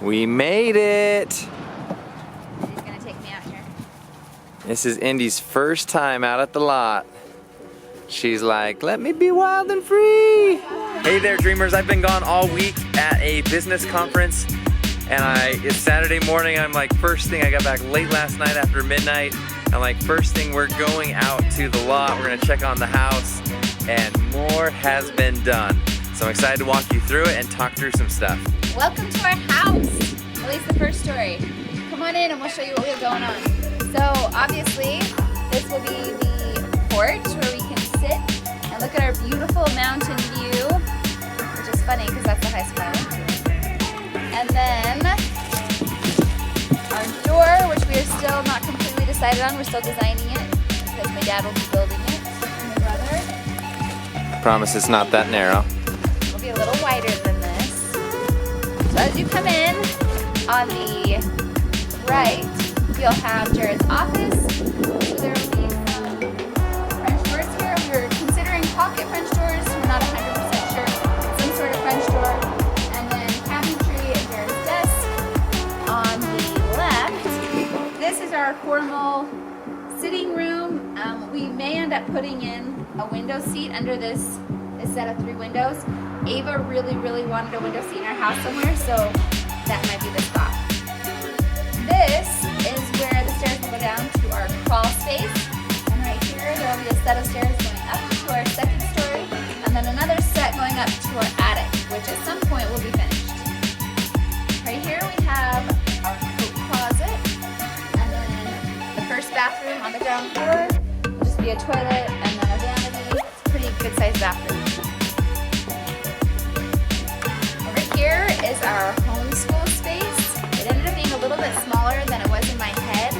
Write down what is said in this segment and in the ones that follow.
We made it! He's gonna take me out here. This is Indy's first time out at the lot. She's like, let me be wild and free! Hey there, dreamers. I've been gone all week at a business conference, and it's Saturday morning. I'm like, first thing, I got back late last night after midnight. I'm like, first thing, we're going out to the lot. We're gonna check on the house, and more has been done. So I'm excited to walk you through it and talk through some stuff. Welcome to our house, at least the first story. Come on in and we'll show you what we have going on. So obviously, this will be the porch where we can sit and look at our beautiful mountain view, which is funny because that's the highest point. And then our door, which we are still not completely decided on. We're still designing it because my dad will be building it, and my brother. Promise it's not that narrow. It'll be a little wider than this. So as you come in, on the right, you'll have Jared's office. There will be some French doors here. We're considering pocket French doors. We're not 100% sure. Some sort of French door. And then cabinetry at Jared's desk. On the left, this is our formal sitting room. We may end up putting in a window seat under this set of 3 windows. Ava really wanted a window seat in our house somewhere, so that might be the spot. This is where the stairs will go down to our crawl space. And right here, there will be a set of stairs going up to our second story, and then another set going up to our attic, which at some point will be finished. Right here we have our coat closet, and then the first bathroom on the ground floor will just be a toilet and then a vanity. It's a pretty good sized bathroom. Here is our homeschool space. It ended up being a little bit smaller than it was in my head,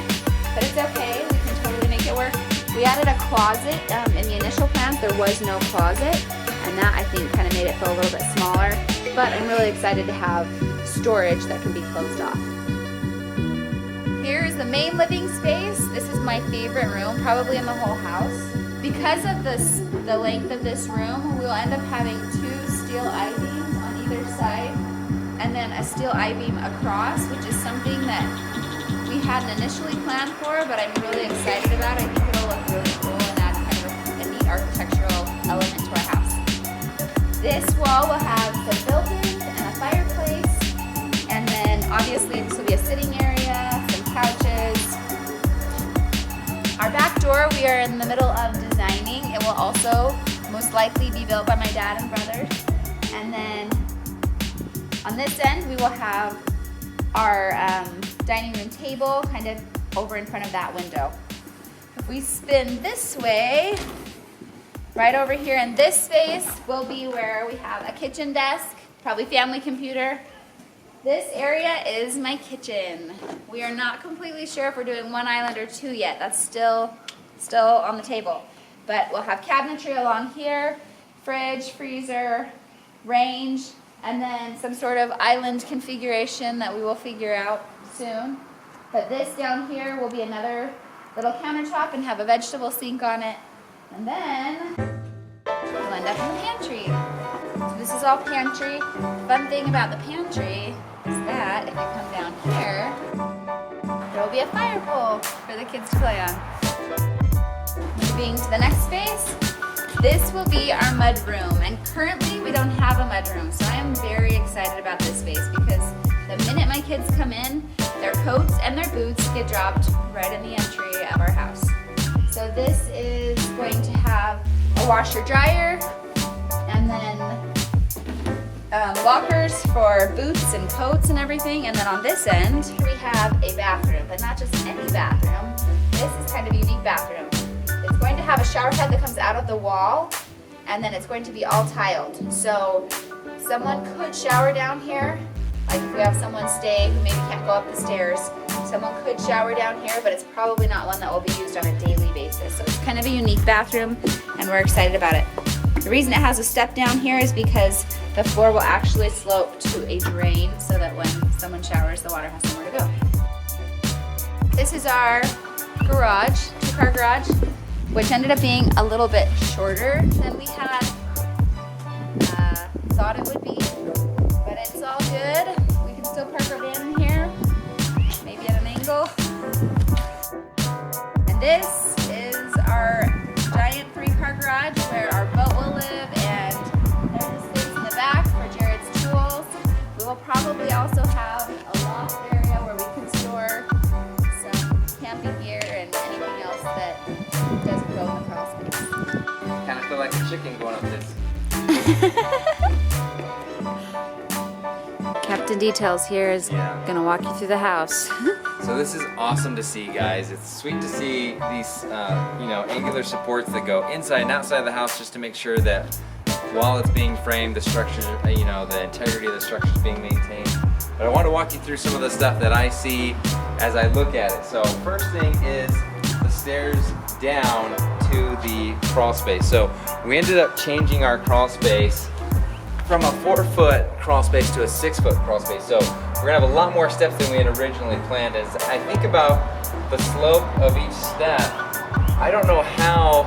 but it's okay. We can totally make it work. We added a closet. In the initial plans, there was no closet, and that I think kind of made it feel a little bit smaller, but I'm really excited to have storage that can be closed off. Here is the main living space. This is my favorite room, probably in the whole house. Because of the length of this room, we'll end up having 2 steel I-beams on either side, and then a steel I-beam across, which is something that we hadn't initially planned for, but I'm really excited about. I think it'll look really cool and add kind of a neat architectural element to our house. This wall will have some built-ins and a fireplace, and then obviously this will be a sitting area, some couches. Our back door, we are in the middle of designing. It will also most likely be built by my dad and brother. And then on this end, we will have our dining room table kind of over in front of that window. If we spin this way, right over here in this space will be where we have a kitchen desk, probably family computer. This area is my kitchen. We are not completely sure if we're doing 1 island or 2 yet. That's still on the table. But we'll have cabinetry along here, fridge, freezer, range, and then some sort of island configuration that we will figure out soon. But this down here will be another little countertop and have a vegetable sink on it. And then we'll end up in the pantry. So this is all pantry. Fun thing about the pantry is that if you come down here, there will be a fire pole for the kids to play on. Moving to the next space, this will be our mud room, and currently we don't have a mud room, so I am very excited about this space because the minute my kids come in, their coats and their boots get dropped right in the entry of our house. So this is going to have a washer dryer, and then lockers for boots and coats and everything. And then on this end, we have a bathroom, but not just any bathroom. This is kind of a unique bathroom. It's going to have a shower head that comes out of the wall, and then it's going to be all tiled. So someone could shower down here. Like if we have someone stay who maybe can't go up the stairs, someone could shower down here, but it's probably not one that will be used on a daily basis. So it's kind of a unique bathroom, and we're excited about it. The reason it has a step down here is because the floor will actually slope to a drain so that when someone showers, the water has somewhere to go. This is our garage, 2-car garage, which ended up being a little bit shorter than we had thought it would be, but it's all good. We can still park our van also have a loft area where we can store some camping gear and anything else that doesn't go in the crawl space. Kind of feel like a chicken going up this. Captain Details here is gonna walk you through the house. So this is awesome to see, guys. It's sweet to see these, angular supports that go inside and outside the house, just to make sure that while it's being framed, the structure, the integrity of the structure is being maintained. But I want to walk you through some of the stuff that I see as I look at it. So first thing is the stairs down to the crawl space. So we ended up changing our crawl space from a 4-foot crawl space to a 6-foot crawl space. So we're gonna have a lot more steps than we had originally planned. As I think about the slope of each step, I don't know how,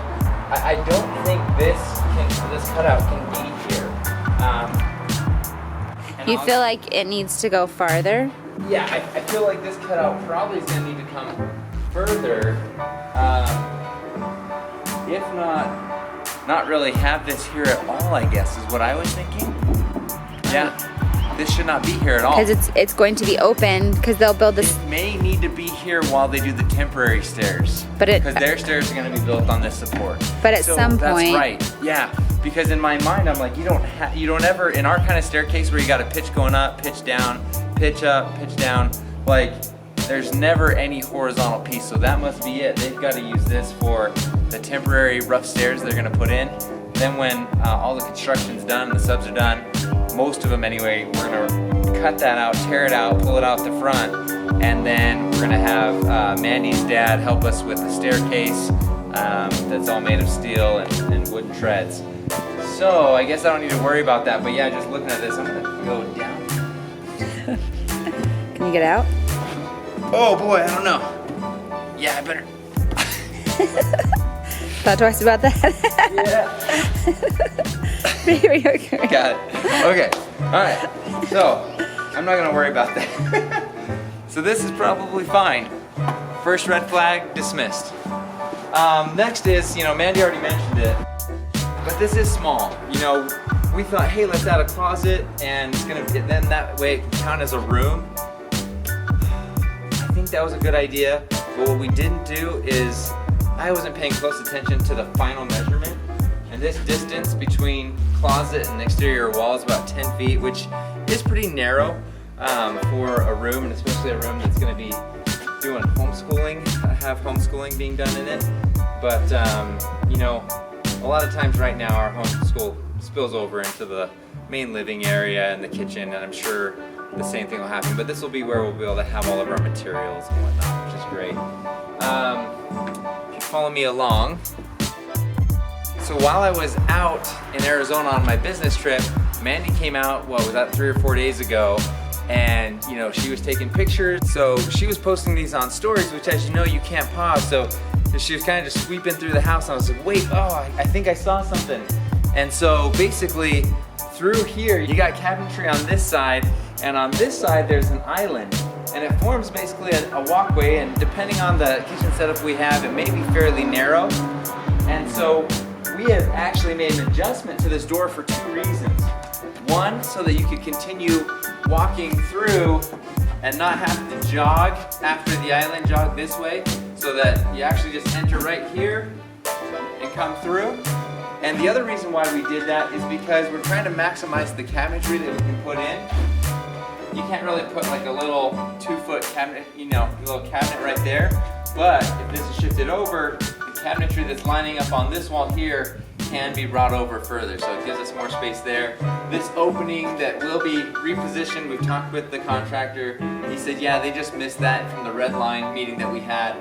I don't think this cutout can be here. You feel like it needs to go farther? Yeah, I feel like this cutout probably is gonna need to come further. If not really have this here at all, I guess, is what I was thinking. Yeah, this should not be here at all. Because it's going to be open, because they'll build this. It may need to be here while they do the temporary stairs. Because their stairs are going to be built on this support. But at some point. That's right, yeah. Because in my mind, I'm like, you don't ever, in our kind of staircase where you got a pitch going up, pitch down, pitch up, pitch down, like, there's never any horizontal piece, so that must be it. They've got to use this for the temporary rough stairs they're gonna put in. Then when all the construction's done, the subs are done, most of them anyway, we're gonna cut that out, tear it out, pull it out the front, and then we're gonna have Mandy's dad help us with the staircase that's all made of steel and wooden treads. So I guess I don't need to worry about that, but yeah, just looking at this, I'm gonna go down. Can you get out? Oh boy, I don't know. Yeah, I better. Thought twice about that. Yeah. Got it. Okay. All right. So I'm not gonna worry about that. So this is probably fine. First red flag dismissed. Next is, Mandy already mentioned it, but this is small. We thought, hey, let's add a closet, and then that way it can count as a room. I think that was a good idea, but what we didn't do is, I wasn't paying close attention to the final measurement, and this distance between closet and exterior wall is about 10 feet, which is pretty narrow for a room, and especially a room that's going to be doing homeschooling, have homeschooling being done in it. But a lot of times right now our homeschool spills over into the main living area and the kitchen, and I'm sure the same thing will happen, but this will be where we'll be able to have all of our materials and whatnot, which is great. If you follow me along. So while I was out in Arizona on my business trip, Mandy came out, was that 3 or 4 days ago, and she was taking pictures. So she was posting these on stories, which, as you know, you can't pause. So she was kind of just sweeping through the house, and I was like, wait, I think I saw something. And so basically, through here, you got cabinetry on this side, and on this side there's an island, and it forms basically a walkway, and depending on the kitchen setup we have, it may be fairly narrow. And so we have actually made an adjustment to this door for 2 reasons. One, so that you could continue walking through and not have to jog after the island, jog this way, so that you actually just enter right here and come through. And the other reason why we did that is because we're trying to maximize the cabinetry that we can put in. You can't really put like a little 2-foot cabinet, a little cabinet right there. But if this is shifted over, the cabinetry that's lining up on this wall here can be brought over further. So it gives us more space there. This opening that will be repositioned, we've talked with the contractor. He said, yeah, they just missed that from the red line meeting that we had.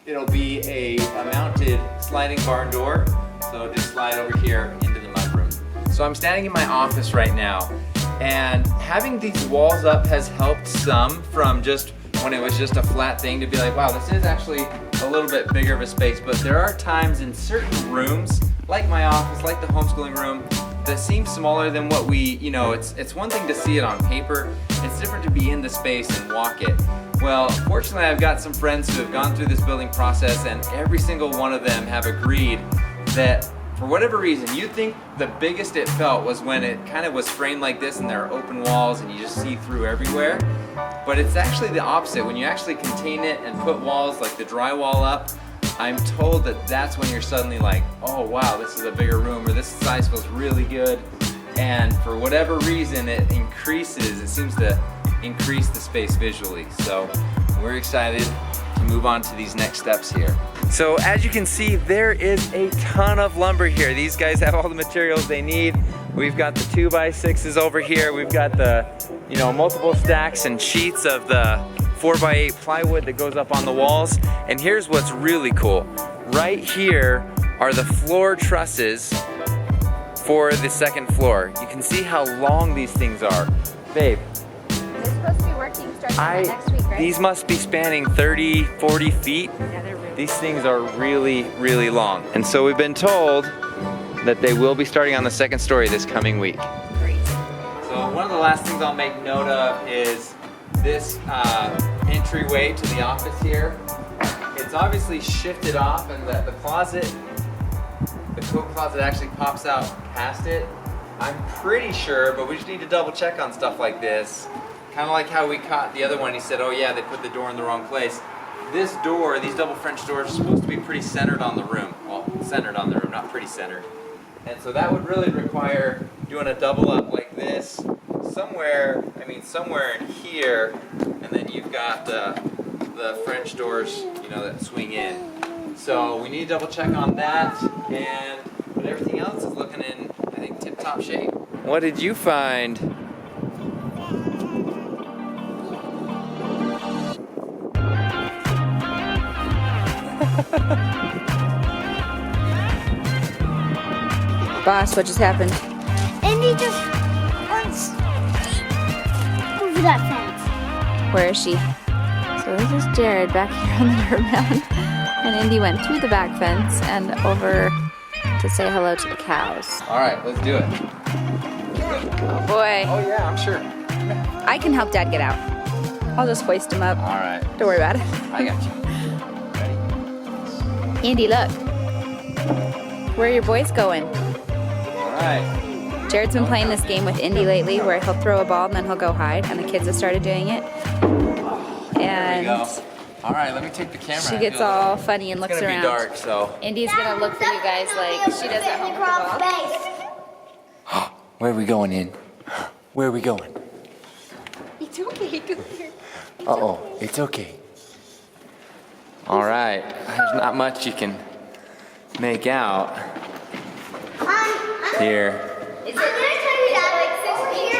It'll be a mounted sliding barn door. So just slide over here into the mudroom. So I'm standing in my office right now, and having these walls up has helped some from just when it was just a flat thing to be like, wow, this is actually a little bit bigger of a space. But there are times in certain rooms, like my office, like the homeschooling room, that seem smaller than what we, it's one thing to see it on paper, it's different to be in the space and walk it. Well, fortunately I've got some friends who have gone through this building process, and every single one of them have agreed that for whatever reason, you'd think the biggest it felt was when it kind of was framed like this and there are open walls and you just see through everywhere. But it's actually the opposite. When you actually contain it and put walls like the drywall up, I'm told that that's when you're suddenly like, oh wow, this is a bigger room, or this size feels really good. And for whatever reason, it seems to increase the space visually. So we're excited to move on to these next steps here. So as you can see, there is a ton of lumber here. These guys have all the materials they need. We've got the 2x6s over here. We've got the, multiple stacks and sheets of the 4x8 plywood that goes up on the walls. And here's what's really cool. Right here are the floor trusses for the second floor. You can see how long these things are. Babe. They're supposed to be working starting next week, right? These must be spanning 30, 40 feet. Yeah, they're really These things are really, really long. And so we've been told that they will be starting on the second story this coming week. great. So one of the last things I'll make note of is this entryway to the office here. It's obviously shifted off, and the closet, the coat closet actually pops out past it. I'm pretty sure, but we just need to double check on stuff like this. Kind of like how we caught the other one. He said, oh yeah, they put the door in the wrong place. This door, these double French doors, are supposed to be pretty centered on the room. Well, centered on the room, not pretty centered. And so that would really require doing a double up like this, somewhere in here, and then you've got the French doors, that swing in. So we need to double check on that, but everything else is looking in, I think, tip-top shape. What did you find? Boss, what just happened? Indy just wants over that fence. Where is she? So this is Jared back here on the dirt mound. And Indy went through the back fence and over to say hello to the cows. All right, let's do it. Oh boy. Oh yeah, I'm sure. I can help Dad get out. I'll just hoist him up. All right, Don't worry about it. I got you. Ready? Andy, look. Where are your boys going? All right. Jared's been playing this game with Indy lately where he'll throw a ball and then he'll go hide, and the kids have started doing it. There we go. And All right, let me take the camera. she gets all funny and looks It's gonna around. be dark, so. Indy's gonna look for you guys like she does at home with the ball. Where are we going in? Where are we going? It's okay, go here. Uh-oh, it's okay. All right, there's not much you can make out here. Is it like 6 feet?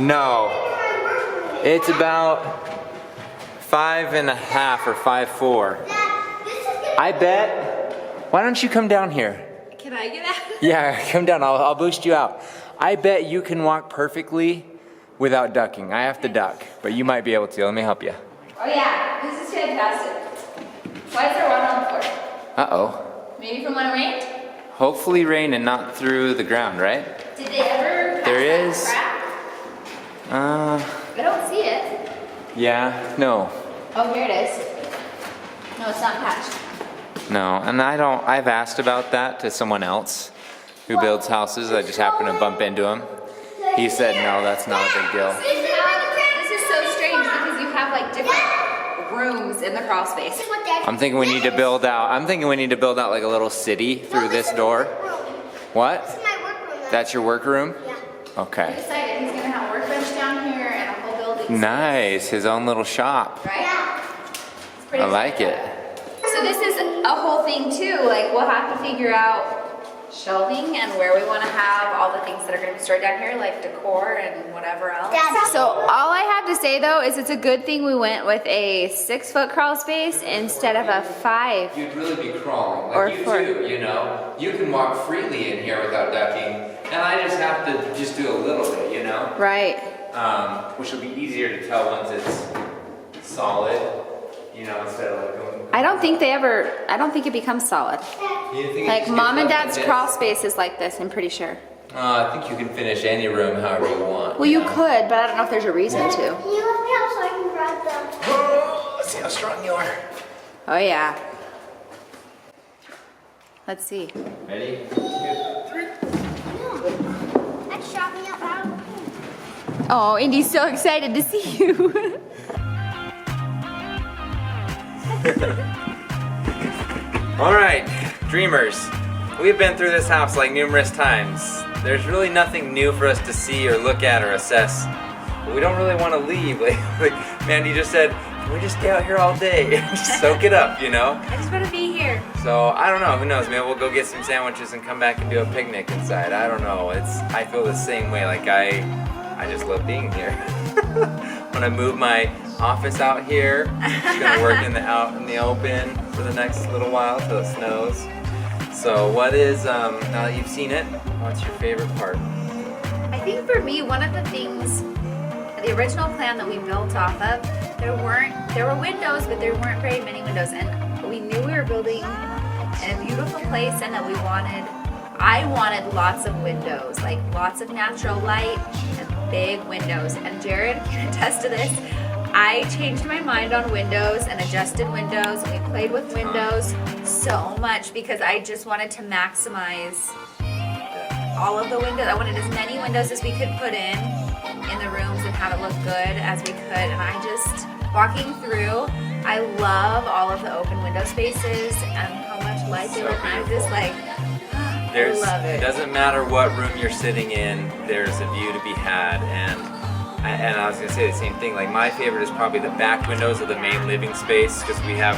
No. It's about 5.5 or 5'4". I bet. Why don't you come down here? Can I get out? Yeah, come down. I'll boost you out. I bet you can walk perfectly without ducking. I have to duck, but you might be able to. Let me help you. Oh yeah, this is fantastic. Why is there water on the floor? Uh-oh. Maybe from when it rained? Hopefully rain and not through the ground, right? Did they ever There pass is. that crack? I don't see it. Yeah, no. Oh, here it is. No, it's not patched. No, and I've asked about that to someone else who builds houses. I just happened to bump into him. He said, no, that's not a big deal. This is so strange because you have like different rooms in the crawl space. I'm thinking we need to build out like a little city through this door. What? This is my workroom. That's your workroom? Yeah. Okay. Decided he's gonna have a workbench down here and a whole building. Nice, his own little shop. Right? Yeah. It's pretty I like it. So this is a whole thing too. Like we'll have to figure out shelving and where we want to have all the things that are going to be stored down here, like decor and whatever else. So all I have to say though is it's a good thing we went with a 6-foot crawl space instead of a 5. You'd really be crawling. Like Or you 4. too, you know. You can walk freely in here without ducking, and I just have to just do a little bit, you know? Right. Which will be easier to tell once it's solid, you know, instead of like going. I don't think it becomes solid. You think Like it's mom and just dad's like crawl this? space is like this, I'm pretty sure. I think you can finish any room however you want. Well, you know? could, but I don't know if there's a reason to. Can you lift me up so I can grab them? Oh, let's see how strong you are. Oh yeah. Let's see. Ready? 2, 3. That's shopping out loud. Oh, Indy's so excited to see you. All right, dreamers. We've been through this house like numerous times. There's really nothing new for us to see or look at or assess. But we don't really want to leave. Like Mandy just said, can we just stay out here all day and just soak it up, you know? I just want to be here. So I don't know, who knows, maybe we'll go get some sandwiches and come back and do a picnic inside. I don't know, I feel the same way, like I just love being here. When I move my office out here, I'm just gonna work out in the open for the next little while till it snows. So what is, now that you've seen it, what's your favorite part? I think for me, one of the things, the original plan that we built off of, there were windows, but there weren't very many windows, and we knew we were building in a beautiful place and that I wanted lots of windows, like lots of natural light and big windows. And Jared can attest to this. I changed my mind on windows and adjusted windows, and we played with windows so much because I just wanted to maximize all of the windows. I wanted as many windows as we could put in the rooms and have it look good as we could. And I just, walking through, I love all of the open window spaces and how much light they let in. I'm just like, I love it. It doesn't matter what room you're sitting in, there's a view to be had. And I was gonna say the same thing, like my favorite is probably the back windows of the main living space, because we have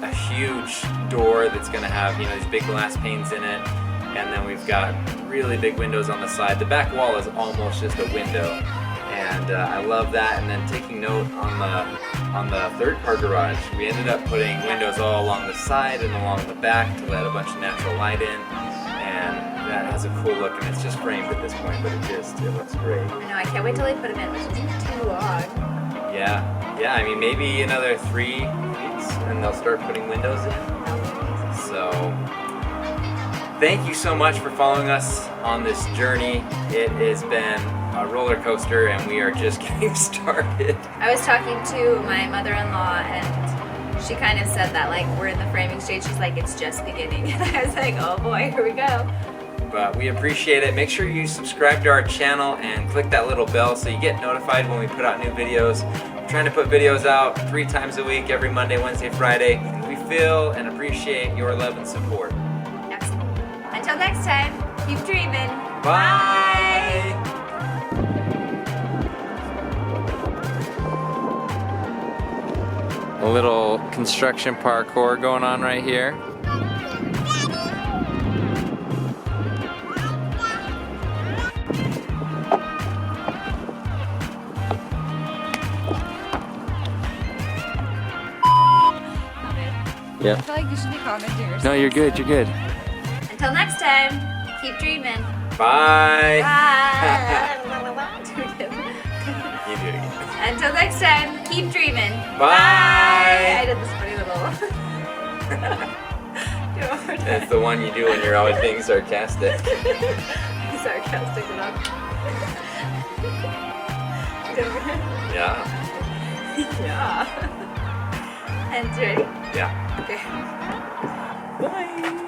a huge door that's gonna have, you know, these big glass panes in it, and then we've got really big windows on the side. The back wall is almost just a window, and I love that. And then taking note on the third car garage, we ended up putting windows all along the side and along the back to let a bunch of natural light in, and that has a cool look, and it's just framed at this point, but it looks great. I know, I can't wait till they put them in, which isn't too long. Yeah, I mean maybe another 3 weeks and they'll start putting windows in. So thank you so much for following us on this journey. It has been a roller coaster and we are just getting started. I was talking to my mother-in-law and she kind of said that, like, we're in the framing stage. She's like, it's just beginning. And I was like, oh boy, here we go. But we appreciate it. Make sure you subscribe to our channel and click that little bell so you get notified when we put out new videos. We're trying to put videos out 3 times a week, every Monday, Wednesday, Friday. We feel and appreciate your love and support. Excellent. Until next time, keep dreaming. Bye. A little construction parkour going on right here. Yeah. I feel like you should be commenting or something. No, you're good, you're good. Until next time, keep dreaming. Bye. Bye. You do it again. Until next time, keep dreaming. Bye. I did this funny little. Do it one more time. That's the one you do when you're always being sarcastic. Sarcastic enough. Do it again. Yeah. Yeah. And ready? Yeah. Okay. Bye.